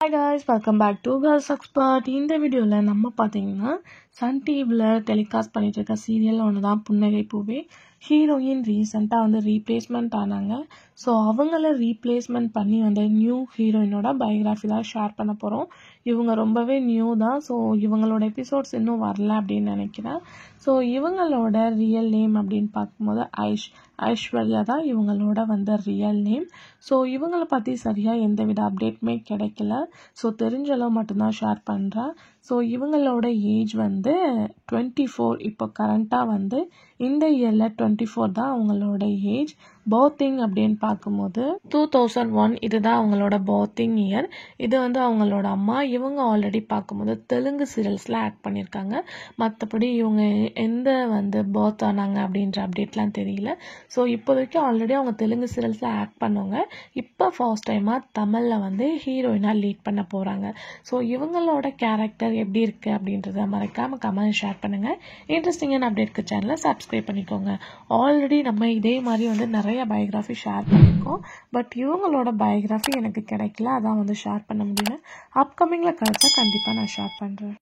Hi guys, welcome back to Girls Expert. இந்த வீடியோவில் நம்ம பார்த்தீங்கன்னா சன் டிவியில் டெலிகாஸ்ட் பண்ணிட்டு இருக்க சீரியல் ஒன்று தான் புன்னகை பூவே. ஹீரோயின் ரீசெண்டாக ரீப்ளேஸ்மெண்ட் ஆனாங்க. ஸோ அவங்கள ரீப்ளேஸ்மெண்ட் பண்ணி நியூ ஹீரோயினோட பயோகிராஃபி தான் ஷேர் பண்ண போகிறோம். இவங்க ரொம்பவே நியூ தான். ஸோ இவங்களோட எபிசோட்ஸ் இன்னும் வரல அப்படின்னு நினைக்கிறேன். ஸோ இவங்களோட ரியல் நேம் அப்படின்னு பார்க்கும்போது ஐஸ்வர்யா தான் இவங்களோட ரியல் நேம். ஸோ இவங்களை பற்றி சரியாக எந்தவித அப்டேட்டுமே கிடைக்கல. ஸோ தெரிஞ்சளவு மட்டும்தான் ஷேர் பண்ணுறேன். ஸோ இவங்களோட ஏஜ் 24. இப்போ கரண்ட்டாக இந்த இயரில் 24 தான் அவங்களோட ஏஜ். பர்த்திங் அப்படின்னு பார்க்கும்போது 2001 இதுதான் அவங்களோட பர்த்திங் இயர். இது அவங்களோட அம்மா. இவங்க ஆல்ரெடி பார்க்கும்போது தெலுங்கு சீரியல்ஸில் ஆக்ட் பண்ணியிருக்காங்க. மற்றபடி இவங்க எந்த பர்த் ஆனாங்க அப்படின்ற அப்டேட்லாம் தெரியல. ஸோ இப்போதைக்கு ஆல்ரெடி அவங்க தெலுங்கு சீரியல்ஸில் ஆக்ட் பண்ணவங்க. இப்போ ஃபர்ஸ்ட் டைமாக தமிழில் ஹீரோயினாக லீட் பண்ண போகிறாங்க. ஸோ இவங்களோட கேரக்டர் எப்படி இருக்குது அப்படின்றத மறக்காமல் கமெண்ட் ஷேர் பண்ணுங்கள். இன்ட்ரெஸ்டிங்கான அப்டேட்க்கு சேனலை சப்ஸ்கிரைப் பண்ணிக்கோங்க. ஆல்ரெடி நம்ம இதே மாதிரி நிறைய பயோகிராஃபி ஷேர் பண்ணியிருக்கோம். பட் இவங்களோட பயோகிராஃபி எனக்கு கிடைக்கல, அதான் ஷேர் பண்ண முடியல. அப்கமிங்கில் கிடைச்சா கண்டிப்பாக நான் ஷேர் பண்ணுறேன்.